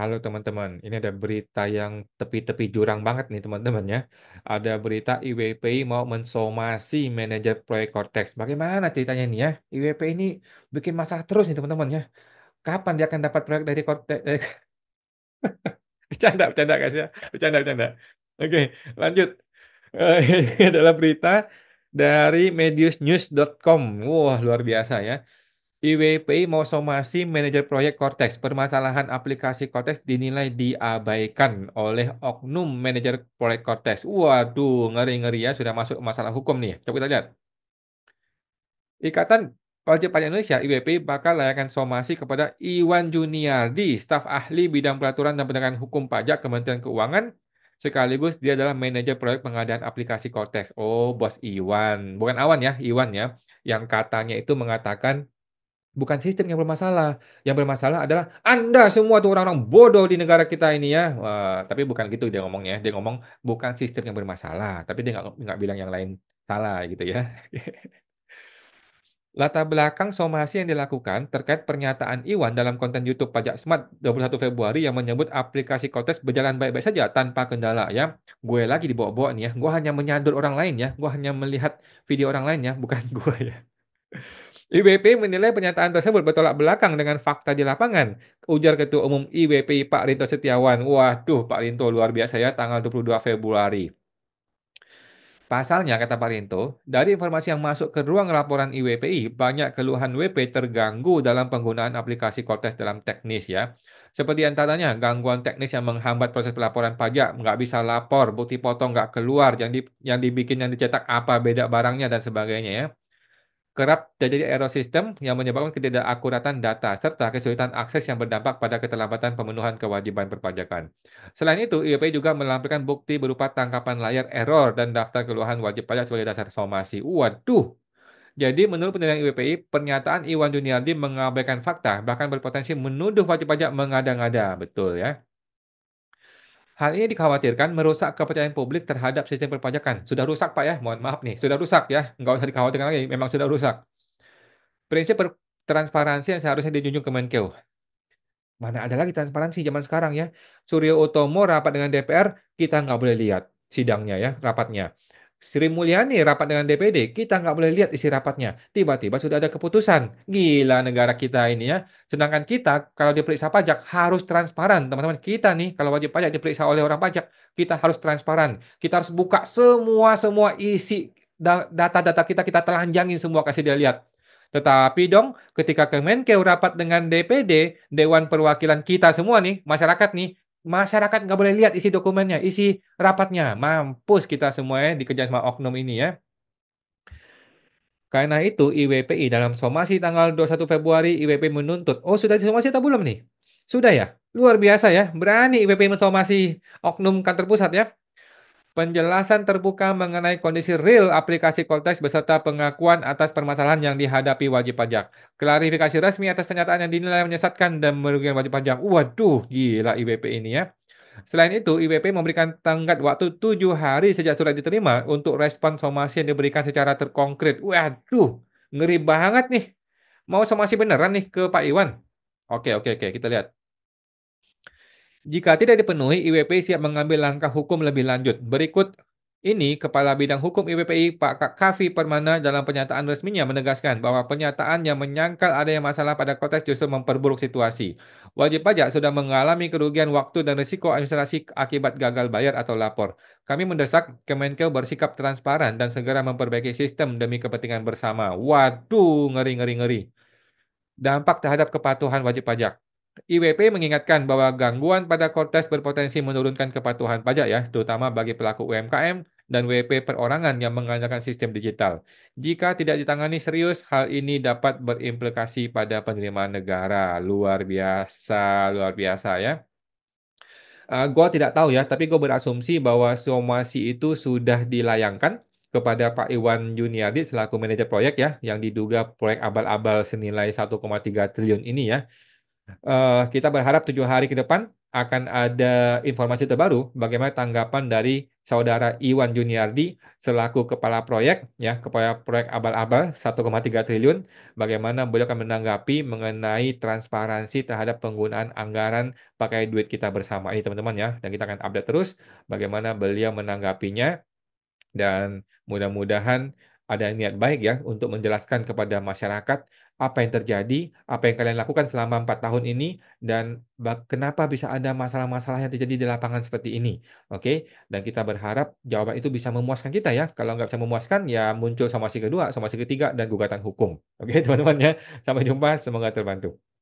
Halo teman-teman, ini ada berita yang tepi-tepi jurang banget nih teman-teman ya. Ada berita IWPI mau mensomasi manajer proyek Cortex. Bagaimana ceritanya ini ya? IWPI ini bikin masalah terus nih teman-teman ya. Kapan dia akan dapat proyek dari Cortex? Bercanda guys ya. Bercanda. Oke, lanjut. Ini adalah berita dari mediusnews.com. Wah, luar biasa ya. IWPI mau somasi manajer proyek Cortex. Permasalahan aplikasi Cortex dinilai diabaikan oleh oknum manajer proyek Cortex. Waduh, ngeri-ngeri ya, sudah masuk masalah hukum nih. Coba kita lihat. Ikatan Wajib Pajak Indonesia (IWPI) bakal layangkan somasi kepada Iwan Juniardi, staf ahli bidang peraturan dan penegakan hukum pajak Kementerian Keuangan, sekaligus dia adalah manajer proyek pengadaan aplikasi Cortex. Oh, bos Iwan, bukan Awan ya, Iwan ya, yang katanya itu mengatakan bukan sistem yang bermasalah. Yang bermasalah adalah Anda semua tuh orang-orang bodoh di negara kita ini ya. Wah, tapi bukan gitu dia ngomongnya. Dia ngomong bukan sistem yang bermasalah, tapi dia nggak bilang yang lain salah gitu ya. Latar belakang somasi yang dilakukan terkait pernyataan Iwan dalam konten YouTube Pajak Smart 21 Februari yang menyebut aplikasi Kotes berjalan baik-baik saja tanpa kendala ya. Gue lagi dibawa-bawa nih ya. Gue hanya menyadur orang lain ya. Gue hanya melihat video orang lain ya, bukan gue ya. IWP menilai pernyataan tersebut bertolak belakang dengan fakta di lapangan. Ujar Ketua Umum IWPI Pak Rinto Setiawan. Waduh, Pak Rinto luar biasa ya, tanggal 22 Februari. Pasalnya, kata Pak Rinto, dari informasi yang masuk ke ruang laporan IWPI, banyak keluhan WP terganggu dalam penggunaan aplikasi Cortex dalam teknis ya. Seperti antaranya gangguan teknis yang menghambat proses pelaporan pajak, nggak bisa lapor, bukti foto nggak keluar, yang dibikin yang dicetak apa beda barangnya dan sebagainya ya. Kerap terjadi error sistem yang menyebabkan ketidakakuratan data serta kesulitan akses yang berdampak pada keterlambatan pemenuhan kewajiban perpajakan. Selain itu, IEP juga melampirkan bukti berupa tangkapan layar error dan daftar keluhan wajib pajak sebagai dasar somasi. Waduh! Jadi menurut penilaian IWPI, pernyataan Iwan Juniardi mengabaikan fakta, bahkan berpotensi menuduh wajib pajak mengada-ngada. Betul ya. Hal ini dikhawatirkan merusak kepercayaan publik terhadap sistem perpajakan. Sudah rusak, Pak ya. Mohon maaf nih, sudah rusak ya. Nggak usah dikhawatirkan lagi, memang sudah rusak. Prinsip transparansi yang seharusnya dijunjung Kemenkeu. Mana ada lagi transparansi zaman sekarang ya. Suryo Utomo rapat dengan DPR, kita nggak boleh lihat sidangnya ya, rapatnya. Sri Mulyani rapat dengan DPD, kita nggak boleh lihat isi rapatnya. Tiba-tiba sudah ada keputusan. Gila negara kita ini ya. Sedangkan kita kalau diperiksa pajak harus transparan. Teman-teman kita nih kalau wajib pajak diperiksa oleh orang pajak, kita harus transparan. Kita harus buka semua isi data-data kita telanjangin semua kasih dia lihat. Tetapi dong, ketika Kemenkeu rapat dengan DPD, Dewan Perwakilan kita semua nih, masyarakat nggak boleh lihat isi dokumennya, isi rapatnya. Mampus kita semua ya, dikejar sama oknum ini ya. Karena itu, IWPI dalam somasi tanggal 21 Februari, IWP menuntut. Oh, sudah disomasi atau belum nih? Sudah ya? Luar biasa ya. Berani IWP mensomasi oknum kantor pusat ya. Penjelasan terbuka mengenai kondisi real aplikasi Cortex beserta pengakuan atas permasalahan yang dihadapi wajib pajak. Klarifikasi resmi atas pernyataan yang dinilai menyesatkan dan merugikan wajib pajak. Waduh, gila IWP ini ya. Selain itu, IWP memberikan tenggat waktu 7 hari sejak surat diterima untuk respon somasi yang diberikan secara terkonkret. Waduh, ngeri banget nih. Mau somasi beneran nih ke Pak Iwan? Oke, kita lihat. Jika tidak dipenuhi, IWPI siap mengambil langkah hukum lebih lanjut. Berikut ini, Kepala Bidang Hukum IWPI Pak Kavi Permana dalam pernyataan resminya menegaskan bahwa pernyataan yang menyangkal adanya masalah pada konteks justru memperburuk situasi. Wajib pajak sudah mengalami kerugian waktu dan risiko administrasi akibat gagal bayar atau lapor. Kami mendesak Kemenkeu bersikap transparan dan segera memperbaiki sistem demi kepentingan bersama. Waduh, ngeri. Dampak terhadap kepatuhan wajib pajak. IWP mengingatkan bahwa gangguan pada Cortex berpotensi menurunkan kepatuhan pajak ya, terutama bagi pelaku UMKM dan WP perorangan yang mengandalkan sistem digital. Jika tidak ditangani serius, hal ini dapat berimplikasi pada penerimaan negara. Luar biasa ya. Gue tidak tahu ya, tapi gue berasumsi bahwa somasi itu sudah dilayangkan kepada Pak Iwan Juniardi selaku manajer proyek ya, yang diduga proyek abal-abal senilai 1,3 triliun ini ya. Kita berharap 7 hari ke depan akan ada informasi terbaru bagaimana tanggapan dari Saudara Iwan Juniardi selaku kepala proyek ya, kepala proyek abal-abal 1,3 triliun, bagaimana beliau akan menanggapi mengenai transparansi terhadap penggunaan anggaran pakai duit kita bersama ini teman-teman ya. Dan kita akan update terus bagaimana beliau menanggapinya dan mudah-mudahan ada niat baik ya untuk menjelaskan kepada masyarakat apa yang terjadi, apa yang kalian lakukan selama 4 tahun ini, dan kenapa bisa ada masalah-masalah yang terjadi di lapangan seperti ini. Oke, dan kita berharap jawaban itu bisa memuaskan kita ya. Kalau nggak bisa memuaskan, ya muncul somasi kedua, somasi ketiga, dan gugatan hukum. Oke, teman-teman ya. Sampai jumpa, semoga terbantu.